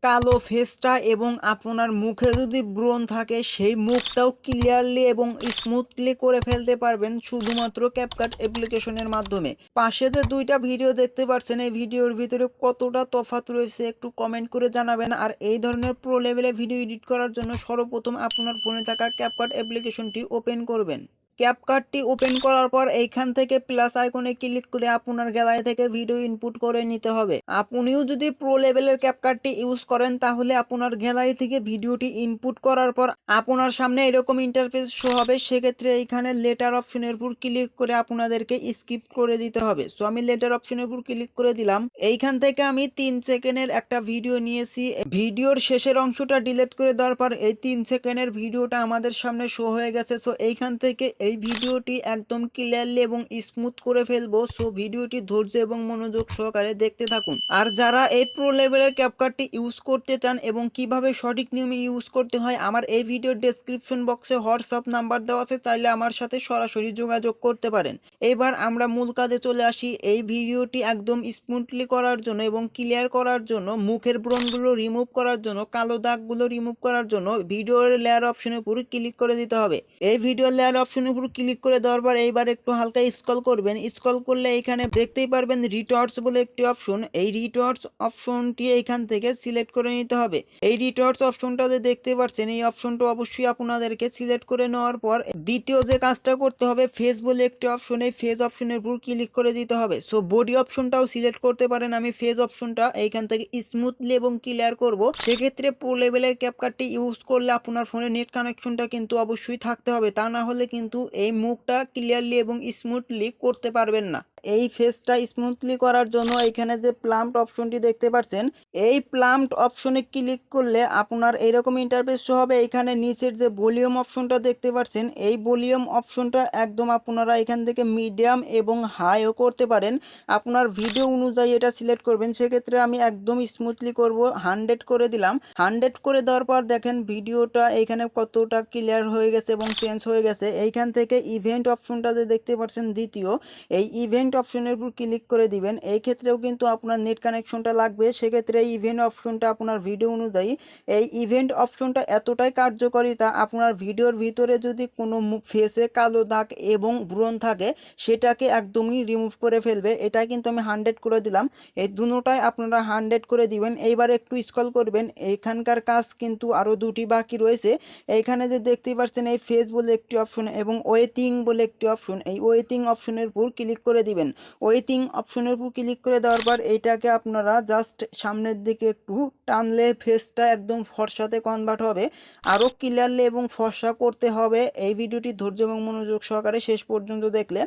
কালো ফেসটা এবং আপনার মুখে যদি ব্রণ থাকে সেই মুখটাও ক্লিয়ারলি এবং স্মুথলি করে ফেলতে পারবেন শুধুমাত্র ক্যাপকাট অ্যাপ্লিকেশনের মাধ্যমে। পাশে যে দুইটা ভিডিও দেখতে পাচ্ছেন এই ভিডিওর ভিতরে কতটা তফাৎ রয়েছে একটু কমেন্ট করে জানাবেন। আর এই ধরনের প্রো লেভেলে ভিডিও এডিট করার জন্য সর্বপ্রথম আপনার ফোনে থাকা ক্যাপকাট অ্যাপ্লিকেশনটি ওপেন করবেন। ক্যাপকাটটি ওপেন করার পর এইখান থেকে প্লাস আইকনে ক্লিক করে আপনার গ্যালারি থেকে ভিডিও ইনপুট করে নিতে হবে। আপনিও যদি প্রো লেভেলের ক্যাপকাটটি ইউজ করেন তাহলে আপনার গ্যালারি থেকে ভিডিওটি ইনপুট করার পর আপনার সামনে এরকম ইন্টারফেস শো হবে। সেক্ষেত্রে এইখানে লেটার অপশনের উপর ক্লিক করে আপনাদেরকে স্কিপ করে দিতে হবে। সো আমি লেটার অপশনের উপর ক্লিক করে দিলাম। এইখান থেকে আমি 3 সেকেন্ডের একটা ভিডিও নিয়েছি। ভিডিওর শেষের অংশটা ডিলিট করে দেওয়ার পর এই 3 সেকেন্ডের ভিডিওটা আমাদের সামনে শো হয়ে গেছে। সো এইখান থেকে এই ভিডিওটি একদম ক্লিয়ারলি এবং স্মুথ করে ফেলবো। সো ভিডিওটি ধৈর্য এবং মনোযোগ সহকারে দেখতে থাকুন। আর যারা এই প্রো লেভেলের ক্যাপকাটটি ইউজ করতে চান এবং কিভাবে সঠিক নিয়মে ইউজ করতে হয় আমার এই ভিডিওর ডেসক্রিপশন বক্সে হোয়াটসঅ্যাপ নাম্বার দেওয়া আছে, চাইলে আমার সাথে সরাসরি যোগাযোগ করতে পারেন। এবার আমরা মূল কাজে চলে আসি। এই ভিডিওটি একদম স্মুথলি করার জন্য এবং ক্লিয়ার করার জন্য, মুখের ব্রণগুলো রিমুভ করার জন্য, কালো দাগগুলো রিমুভ করার জন্য ভিডিওর লেয়ার অপশনের উপর ক্লিক করে দিতে হবে। এই ভিডিও লেয়ার অপশনের উপর ক্লিক করে দেওয়ার পর এইবার একটু হালকা স্ক্রল করবেন। স্ক্রল করলে এখানে দেখতেই পারবেন রিটর্স বলে একটি অপশন। এই রিটর্স অপশনটি এইখান থেকে সিলেক্ট করে নিতে হবে। এই রিটর্স অপশনটাতে দেখতে পাচ্ছেন এই অপশনটা অবশ্যই আপনাদেরকে সিলেক্ট করে নেওয়ার পর দ্বিতীয় যে কাজটা করতে হবে ফেস বলে একটি অপশন, এই ফেস অপশনের উপর ক্লিক করে দিতে হবে। সো বডি অপশনটাও সিলেক্ট করতে পারেন। আমি ফেস অপশনটা এইখান থেকে স্মুথলি এবং ক্লিয়ার করব। সেক্ষেত্রে প্রো লেভেলের ক্যাপকাটটি ইউজ করলে আপনার ফোনে নেট কানেকশনটা কিন্তু অবশ্যই থাকতে হবে, তা না হলে কিন্তু এই মুখটা ক্লিয়ারলি এবং স্মুথলি করতে পারবেন না। এই ফেসটা স্মুথলি করার জন্য এখানে যে প্লাম্পড অপশনটি দেখতে পাচ্ছেন এই প্লাম্পড অপশনে ক্লিক করলে আপনার এইরকম ইন্টারফেস শো হবে। এখানে নিচের যে ভলিউম অপশনটা দেখতে পাচ্ছেন এই ভলিউম অপশনটা একদম আপনারা এখান থেকে মিডিয়াম এবং হাইও করতে পারেন। আপনার ভিডিও অনুযায়ী এটা সিলেক্ট করবেন। সেক্ষেত্রে আমি একদম স্মুথলি করব, 100 করে দিলাম। 100 করে দেওয়ার পর দেখেন ভিডিওটা এইখানে কতটা ক্লিয়ার হয়ে গেছে এবং চেঞ্জ হয়ে গেছে। এইখান থেকে ইভেন্ট অপশনটা যে দেখতে পাচ্ছেন দ্বিতীয়, এই ইভেন্ট অপশনের উপর ক্লিক করে দিবেন। এই ক্ষেত্রেও কিন্তু আপনার নেট কানেকশনটা লাগবে। সেক্ষেত্রে এই ইভেন্ট অপশনটা আপনার ভিডিও অনুযায়ী, এই ইভেন্ট অপশনটা এতটাই কার্যকারিতা আপনার ভিডিওর ভিতরে যদি কোনো ফেসে কালো দাগ এবং ব্রণ থাকে সেটাকে একদমই রিমুভ করে ফেলবে। এটা কিন্তু আমি 100 করে দিলাম। এই দুটোটাই আপনারা 100 করে দিবেন। এইবার একটু স্ক্রল করবেন। এইখানকার কাজ কিন্তু আরও দুটি বাকি রয়েছে। এইখানে যে দেখতে পাচ্ছেন এই ফেস বলে একটি অপশন এবং ওয়েটিং বলে একটি অপশন, এই ওয়েটিং অপশনের উপর ক্লিক করে দিবেন। ওয়েটিং অপশনের উপর ক্লিক করে দেওয়ার পর এইটাকে আপনারা জাস্ট সামনের দিকে একটু টানলে ফেসটা একদম ফর্সাতে কনভার্ট হবে। আরও ক্লিয়ারলি এবং ফর্সা করতে হবে। এই ভিডিওটি ধৈর্য এবং মনোযোগ সহকারে শেষ পর্যন্ত দেখলে,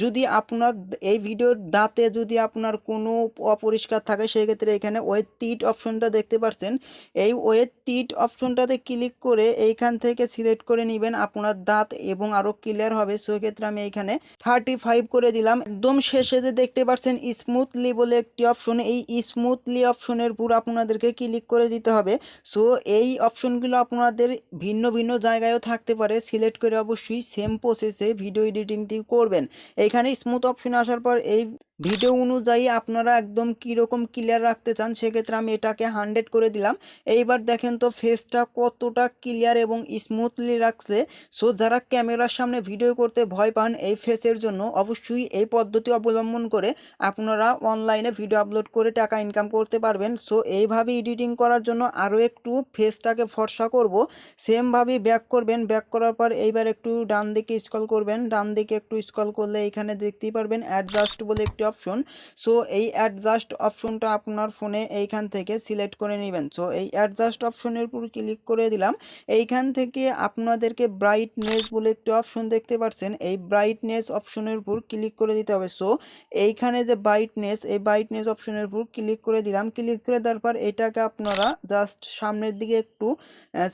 যদি আপনার এই ভিডিওর দাঁতে যদি আপনার কোনো অপরিষ্কার থাকে সেক্ষেত্রে এখানে ওয়েট টিট অপশনটা দেখতে পাচ্ছেন, এই ওয়েট টিট অপশনটাতে ক্লিক করে এইখান থেকে সিলেক্ট করে নেবেন আপনার দাঁত এবং আরও ক্লিয়ার হবে। সেক্ষেত্রে আমি এইখানে 35 করে দিলাম। একদম শেষে যে দেখতে পাচ্ছেন স্মুথলি বলে একটি অপশন, এই স্মুথলি অপশনের উপর আপনাদেরকে ক্লিক করে দিতে হবে। সো এই অপশনগুলো আপনাদের ভিন্ন ভিন্ন জায়গায়ও থাকতে পারে। সিলেক্ট করে অবশ্যই সেম প্রসেসে ভিডিও এডিটিংটি করবেন। এইখানে স্মুথ অপশনে আসার পর এই ভিডিও অনুযায়ী আপনারা একদম কীরকম ক্লিয়ার রাখতে চান সেক্ষেত্রে আমি এটাকে 100 করে দিলাম। এইবার দেখেন তো ফেসটা কতটা ক্লিয়ার এবং স্মুথলি রাখছে। সো যারা ক্যামেরার সামনে ভিডিও করতে ভয় পান এই ফেসের জন্য অবশ্যই এই পদ্ধতি অবলম্বন করে আপনারা অনলাইনে ভিডিও আপলোড করে টাকা ইনকাম করতে পারবেন। সো এইভাবে এডিটিং করার জন্য আরও একটু ফেসটাকে ফর্সা করব। সেমভাবে ব্যাক করবেন। ব্যাক করার পর এইবার একটু ডান দিকে স্ক্রল করবেন। ডান দিকে একটু স্ক্রল করলে এইখানে দেখতেই পারবেন অ্যাডজাস্ট বলে একটি অপশন। সো এই অ্যাডজাস্ট অপশনটা আপনার ফোনে এইখান থেকে সিলেক্ট করে নেবেন। সো এই অ্যাডজাস্ট অপশনের উপর ক্লিক করে দিলাম। এইখান থেকে আপনাদেরকে ব্রাইটনেস বলে একটি অপশন দেখতে পাচ্ছেন, এই ব্রাইটনেস অপশনের উপর ক্লিক করে দিতে হবে। সো এইখানে যে ব্রাইটনেস, এই ব্রাইটনেস অপশনের উপর ক্লিক করে দিলাম। ক্লিক করে দেওয়ার পর এটাকে আপনারা জাস্ট সামনের দিকে একটু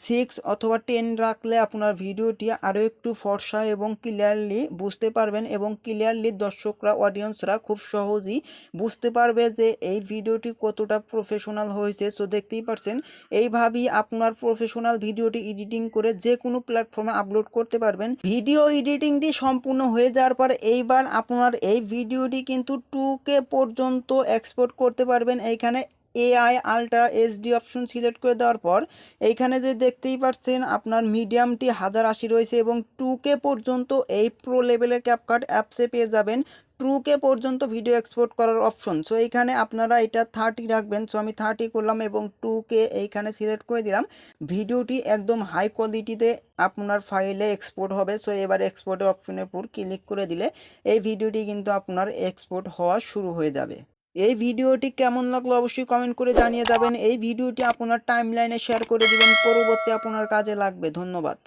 6 অথবা 10 রাখলে আপনার ভিডিওটি আরও একটু ফর্সা এবং ক্লিয়ারলি বুঝতে পারবেন এবং ক্লিয়ারলি দর্শকরা অডিয়েন্সরা খুব সহজেই বুঝতে পারবে যে এই ভিডিওটি কতটা প্রফেশনাল হয়েছে। সো দেখতেই পাচ্ছেন এইভাবেই আপনার প্রফেশনাল ভিডিওটি এডিটিং করে যে কোনো প্ল্যাটফর্মে আপলোড করতে পারবেন। ভিডিও এডিটিংটি সম্পূর্ণ হয়ে যাওয়ার পর এইবার আপনার এই ভিডিওটি কিন্তু 2K পর্যন্ত এক্সপোর্ট করতে পারবেন। এইখানে AI ultra HD option select করে দেওয়ার পর এইখানে যে দেখতেই পাচ্ছেন আপনার মিডিয়ামটি 1080 রয়েছে এবং 2K পর্যন্ত এই প্রো লেভেলের ক্যাপকাট অ্যাপসে পেয়ে যাবেন 2K পর্যন্ত ভিডিও এক্সপোর্ট করার অপশন। সো এইখানে আপনারা এটা 30 রাখবেন। সো আমি 30 করলাম এবং 2K এইখানে সিলেক্ট করে দিলাম। ভিডিওটি একদম হাই কোয়ালিটিতে আপনার ফাইলে এক্সপোর্ট হবে। সো এবার এক্সপোর্টের অপশনের উপর ক্লিক করে দিলে এই ভিডিওটি কিন্তু আপনার এক্সপোর্ট হওয়া শুরু হয়ে যাবে। এই ভিডিওটি কেমন লাগলো অবশ্যই কমেন্ট করে জানিয়ে যাবেন। এই ভিডিওটি আপনার টাইমলাইনে শেয়ার করে দিবেন, পরবর্তী আপনার কাজে লাগবে। ধন্যবাদ।